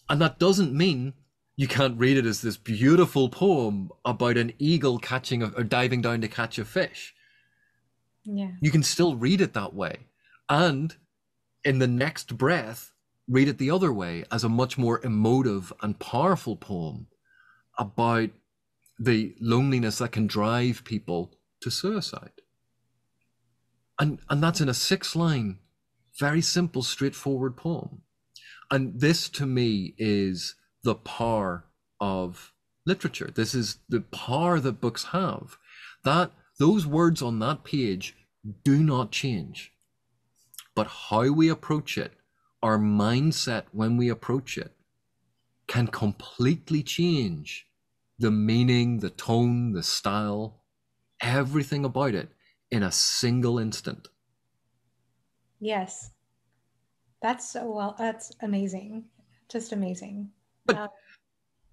And that doesn't mean you can't read it as this beautiful poem about an eagle catching or diving down to catch a fish. Yeah. You can still read it that way. And in the next breath, read it the other way as a much more emotive and powerful poem about the loneliness that can drive people to suicide. And that's in a 6-line, very simple, straightforward poem. And this to me is the power of literature. This is the power that books have. That those words on that page do not change. But how we approach it, our mindset when we approach it, can completely change the meaning, the tone, the style, everything about it in a single instant. Yes. That's amazing. Just amazing. But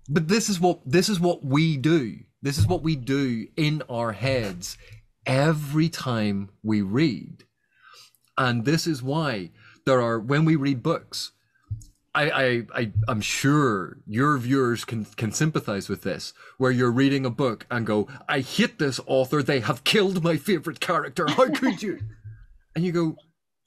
this is what we do. This is what we do in our heads every time we read. And this is why when we read books, I'm sure your viewers can sympathize with this, where you're reading a book and go, I hate this author, they have killed my favorite character, how could you? And you go,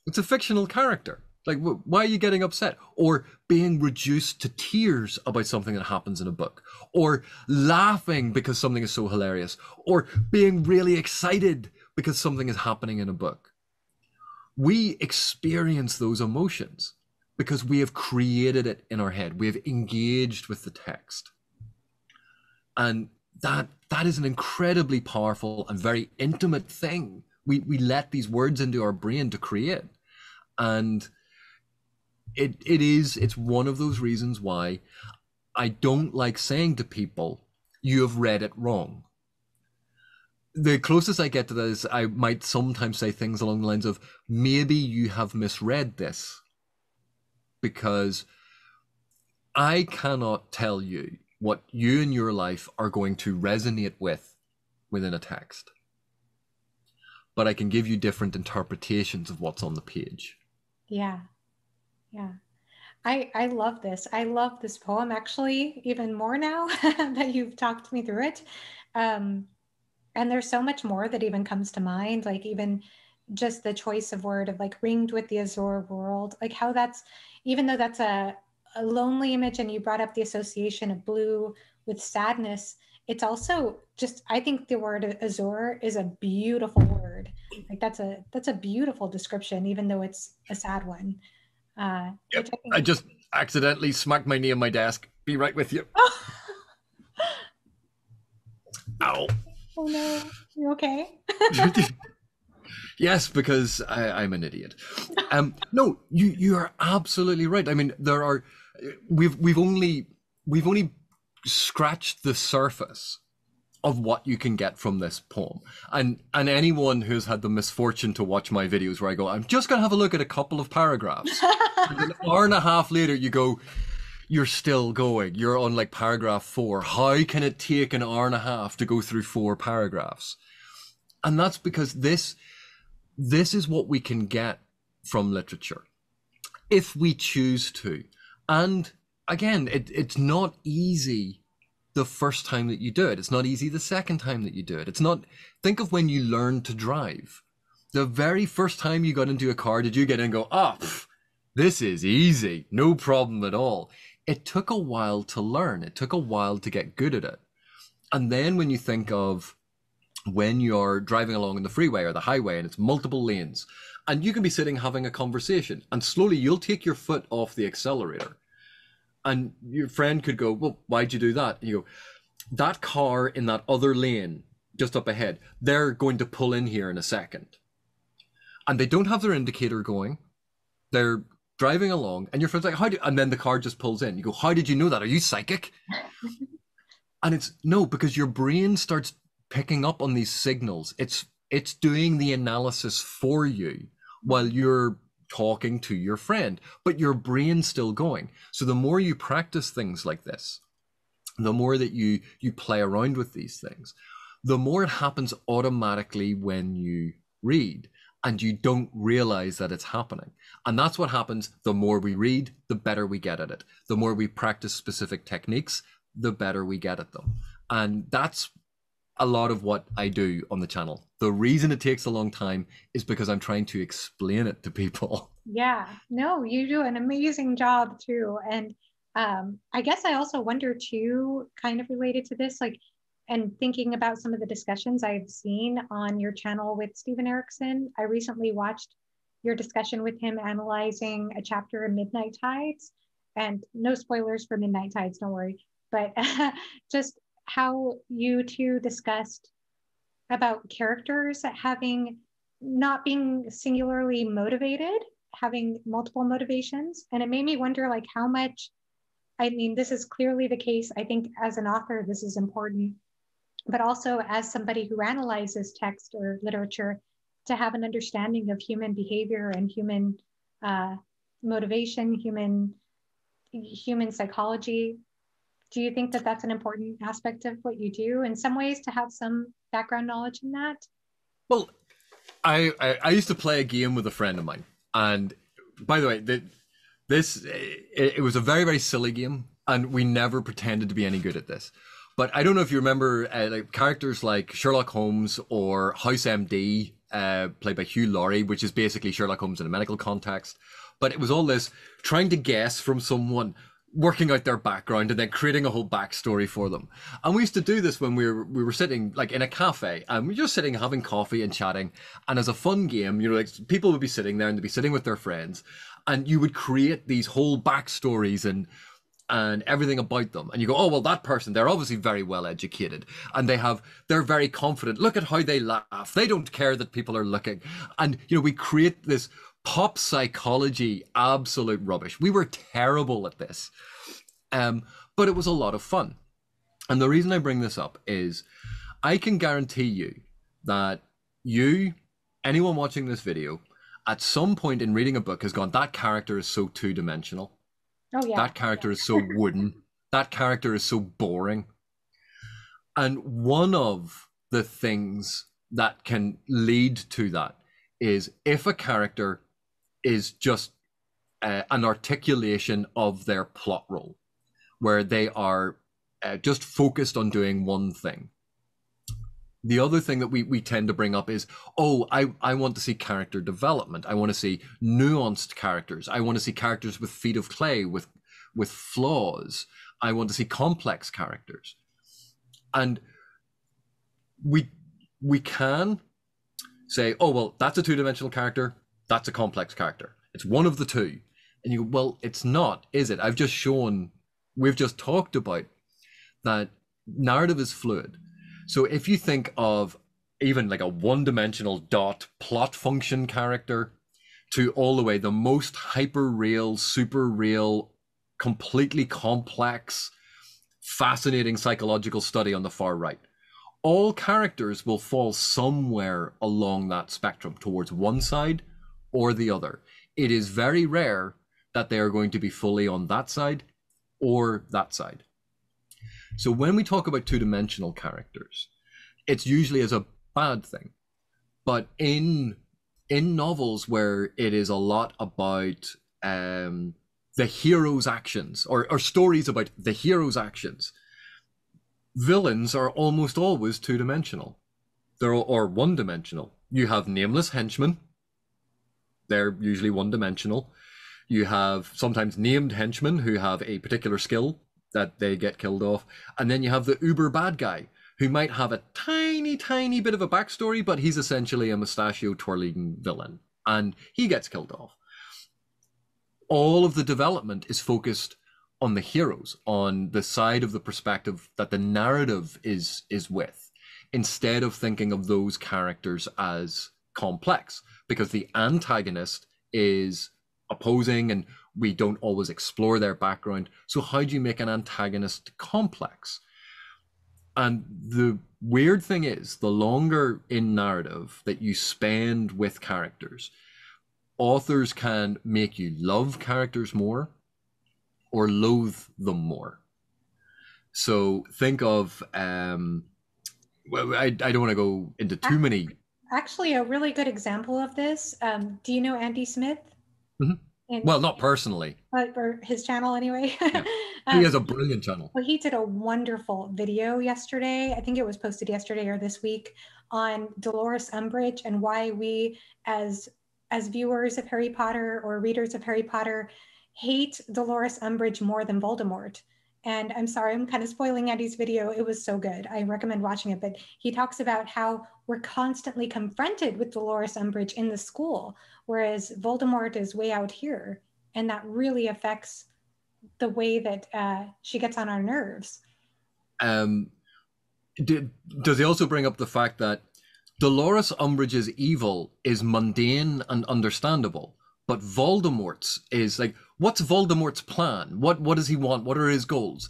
it's a fictional character. Like, why are you getting upset? Or being reduced to tears about something that happens in a book, or laughing because something is so hilarious, or being really excited because something is happening in a book. We experience those emotions because we have created it in our head. We have engaged with the text. And that is an incredibly powerful and very intimate thing. We let these words into our brain to create. And it's one of those reasons why I don't like saying to people, you have read it wrong. The closest I get to that is I might sometimes say things along the lines of, maybe you have misread this, because I cannot tell you what you in your life are going to resonate with within a text, but I can give you different interpretations of what's on the page. Yeah. Yeah. I love this. I love this poem actually even more now that you've talked me through it. And there's so much more that even comes to mind, like even just the choice of word of like ringed with the azure world, like how that's, even though that's a lonely image and you brought up the association of blue with sadness, it's also just, I think the word azure is a beautiful word. Like that's a beautiful description, even though it's a sad one. Yep. Which I think I is... just accidentally smacked my knee on my desk. Be right with you. Ow. Oh no, you okay? Yes, because I'm an idiot. No, you are absolutely right. I mean, we've only scratched the surface of what you can get from this poem. And anyone who's had the misfortune to watch my videos where I go, I'm just gonna have a look at a couple of paragraphs. And an hour and a half later you go, you're still going. You're on like paragraph 4. How can it take an hour and a half to go through 4 paragraphs? And that's because this is what we can get from literature if we choose to. And again, it's not easy the first time that you do it. It's not easy the second time that you do it. It's not, think of when you learned to drive. The very first time you got into a car, did you get in and go, this is easy, no problem at all? It took a while to learn. It took a while to get good at it. And then when you think of when you're driving along on the freeway or the highway and it's multiple lanes, and you can be sitting having a conversation, and slowly you'll take your foot off the accelerator. And your friend could go, well, why'd you do that? And you go, that car in that other lane just up ahead, they're going to pull in here in a second. And they don't have their indicator going. They're driving along, and your friend's like, and then the car just pulls in. You go, how did you know that? Are you psychic? And it's no, because your brain starts picking up on these signals. It's doing the analysis for you while you're talking to your friend, but your brain's still going. So the more you practice things like this, the more that you play around with these things, the more it happens automatically when you read, and you don't realize that it's happening. And that's what happens. The more we read, the better we get at it. The more we practice specific techniques, the better we get at them. And that's a lot of what I do on the channel. The reason it takes a long time is because I'm trying to explain it to people. Yeah, no, you do an amazing job too. And I guess I also wonder too, kind of related to this, like, and thinking about some of the discussions I've seen on your channel with Stephen Erickson. I recently watched your discussion with him analyzing a chapter in Midnight Tides, and no spoilers for Midnight Tides, don't worry, but just how you two discussed about characters having, not being singularly motivated, having multiple motivations. And it made me wonder, like, how much, I mean, this is clearly the case. I think as an author, this is important, but also as somebody who analyzes text or literature, to have an understanding of human behavior and human motivation, human psychology. Do you think that that's an important aspect of what you do in some ways, to have some background knowledge in that? Well, I used to play a game with a friend of mine, and by the way, it was a very, very silly game, and we never pretended to be any good at this. But I don't know if you remember like characters like Sherlock Holmes or House MD, played by Hugh Laurie, which is basically Sherlock Holmes in a medical context. But it was all this trying to guess from someone, working out their background, and then creating a whole backstory for them. And we used to do this when we were sitting like in a cafe, and we were just sitting having coffee and chatting. And as a fun game, you know, like people would be sitting there and they'd be sitting with their friends, and you would create these whole backstories and everything about them. And you go, oh, well, that person, they're obviously very well educated, and they're very confident. Look at how they laugh. They don't care that people are looking. And, you know, we create this pop psychology, absolute rubbish. We were terrible at this. But it was a lot of fun. And the reason I bring this up is I can guarantee you that anyone watching this video, at some point in reading a book has gone, that character is so two-dimensional. Oh, yeah. That character is so wooden. That character is so boring. And one of the things that can lead to that is if a character is just an articulation of their plot role, where they are just focused on doing one thing. The other thing that we tend to bring up is, oh, I want to see character development. I want to see nuanced characters. I want to see characters with feet of clay, with flaws. I want to see complex characters. And we can say, oh, well, that's a two-dimensional character. That's a complex character. It's one of the two. And you go, well, it's not, is it? We've just talked about that narrative is fluid. So if you think of even like a one-dimensional dot plot function character to all the way the most hyper-real, super real, completely complex, fascinating psychological study on the far right, all characters will fall somewhere along that spectrum towards one side or the other. It is very rare that they are going to be fully on that side or that side. So when we talk about two-dimensional characters, it's usually as a bad thing. But in novels where it is a lot about the hero's actions, or stories about the hero's actions, villains are almost always two-dimensional. Or one-dimensional. You have nameless henchmen. They're usually one-dimensional. You have sometimes named henchmen who have a particular skill that they get killed off. And then you have the uber bad guy who might have a tiny, tiny bit of a backstory, but he's essentially a mustachio twirling villain. And he gets killed off. All of the development is focused on the heroes, on the side of the perspective that the narrative is with, instead of thinking of those characters as complex, because the antagonist is opposing and we don't always explore their background. So how do you make an antagonist complex? And the weird thing is, the longer in narrative that you spend with characters, authors can make you love characters more or loathe them more. So think of, well, I don't want to go into too many. Actually, a really good example of this. Do you know Andy Smith? Mm-hmm. Well, not personally. Or his channel anyway. Yeah. He has a brilliant channel. Well, he did a wonderful video yesterday. I think it was posted yesterday or this week on Dolores Umbridge and why we as viewers of Harry Potter or readers of Harry Potter hate Dolores Umbridge more than Voldemort. And I'm sorry, I'm kind of spoiling Andy's video. It was so good. I recommend watching it. But he talks about how we're constantly confronted with Dolores Umbridge in the school, whereas Voldemort is way out here. And that really affects the way that she gets on our nerves. Does he also bring up the fact that Dolores Umbridge's evil is mundane and understandable, but Voldemort's is like, what's Voldemort's plan? What does he want? What are his goals?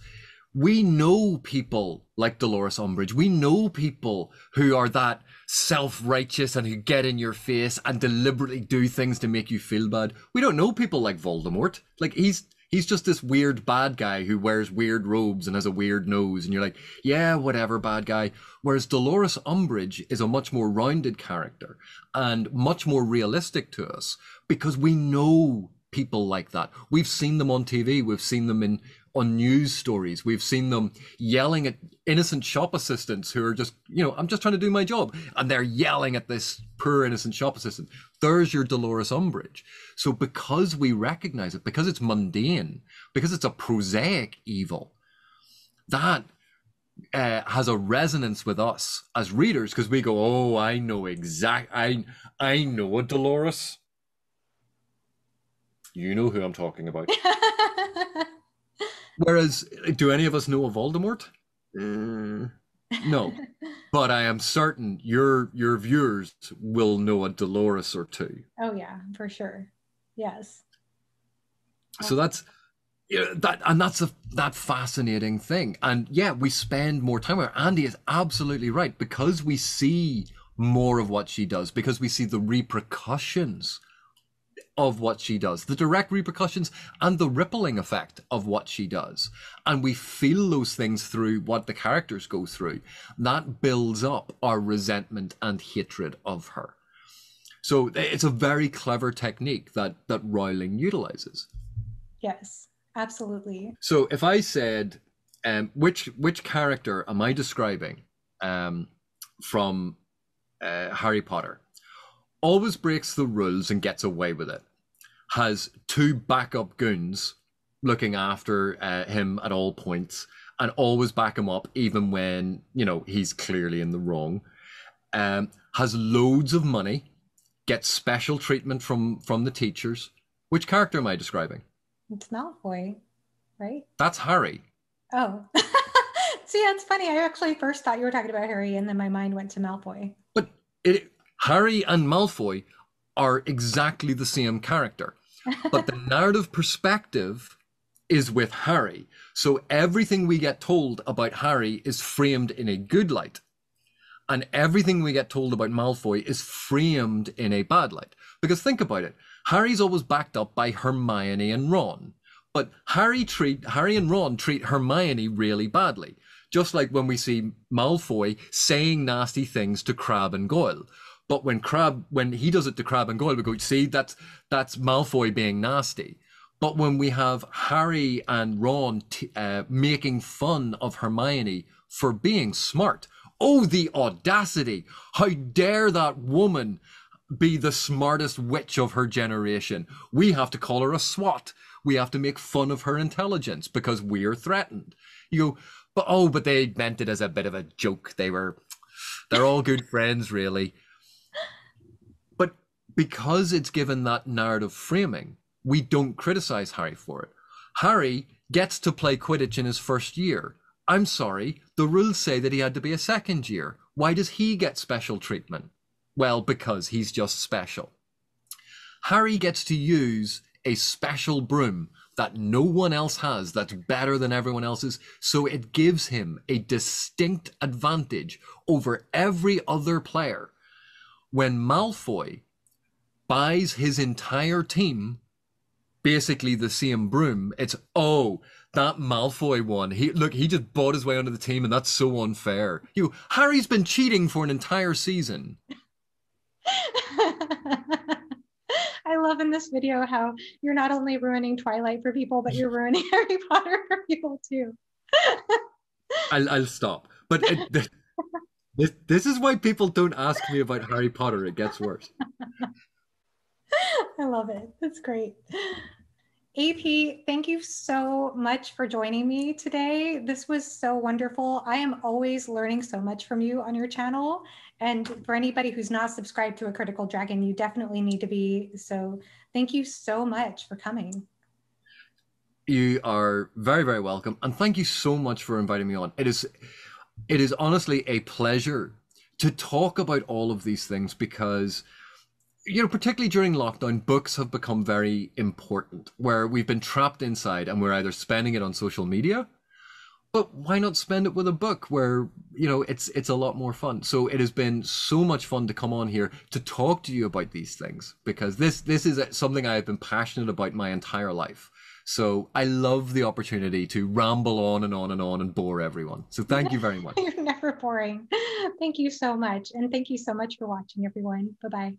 We know people like Dolores Umbridge. We know people who are that self-righteous and who get in your face and deliberately do things to make you feel bad. We don't know people like Voldemort. Like he's just this weird bad guy who wears weird robes and has a weird nose. And you're like, yeah, whatever, bad guy. Whereas Dolores Umbridge is a much more rounded character and much more realistic to us because we know people like that. We've seen them on TV. We've seen them in on news stories. We've seen them yelling at innocent shop assistants who are just, I'm just trying to do my job. And they're yelling at this poor innocent shop assistant. There's your Dolores Umbridge. So because we recognize it, because it's mundane, because it's a prosaic evil, that has a resonance with us as readers, because we go, oh, I know I know a Dolores. You know who I'm talking about. Whereas, do any of us know a Voldemort? No. But I am certain your viewers will know a Dolores or two. Oh yeah, for sure. Yes. So that's that fascinating thing. And yeah, we spend more time with her. Andy is absolutely right, because we see more of what she does, because we see the repercussions of what she does, the direct repercussions and the rippling effect of what she does. And we feel those things through what the characters go through. That builds up our resentment and hatred of her. So it's a very clever technique that Rowling utilizes. Yes, absolutely. So if I said, which character am I describing from Harry Potter? Always breaks the rules and gets away with it. Has two backup goons looking after him at all points and always back him up even when, he's clearly in the wrong. Has loads of money, gets special treatment from the teachers. Which character am I describing? It's Malfoy, right? That's Harry. Oh. See, that's funny. I actually first thought you were talking about Harry, and then my mind went to Malfoy. But Harry and Malfoy are exactly the same character. But the narrative perspective is with Harry. So everything we get told about Harry is framed in a good light. And everything we get told about Malfoy is framed in a bad light. Because think about it. Harry's always backed up by Hermione and Ron. But Harry and Ron treat Hermione really badly. Just like when we see Malfoy saying nasty things to Crabbe and Goyle. But when he does it to Crabbe and Goyle, we go, see, that's Malfoy being nasty. But when we have Harry and Ron making fun of Hermione for being smart, oh, the audacity! How dare that woman be the smartest witch of her generation? We have to call her a swot. We have to make fun of her intelligence because we are threatened. You go, but they meant it as a bit of a joke. They're all good friends, really. But because it's given that narrative framing, we don't criticize Harry for it. Harry gets to play Quidditch in his first year. I'm sorry, the rules say that he had to be a second year. Why does he get special treatment? Well, because he's just special. Harry gets to use a special broom that no one else has, that's better than everyone else's, so it gives him a distinct advantage over every other player. When Malfoy buys his entire team basically the same broom, it's, that Malfoy one, he just bought his way onto the team and that's so unfair. Harry's been cheating for an entire season. I love in this video how you're not only ruining Twilight for people, but you're ruining Harry Potter for people too. I'll stop. But this is why people don't ask me about Harry Potter. It gets worse. I love it. That's great. AP, thank you so much for joining me today. This was so wonderful. I am always learning so much from you on your channel. And for anybody who's not subscribed to A Critical Dragon, you definitely need to be. So thank you so much for coming. You are very, very welcome. And thank you so much for inviting me on. It is honestly a pleasure to talk about all of these things because, particularly during lockdown, books have become very important, where we've been trapped inside and we're either spending it on social media, but why not spend it with a book where, it's a lot more fun. So it has been so much fun to come on here to talk to you about these things, because this is something I have been passionate about my entire life. So I love the opportunity to ramble on and on and on and bore everyone. So thank you very much. You're never boring. Thank you so much. And thank you so much for watching, everyone. Bye-bye.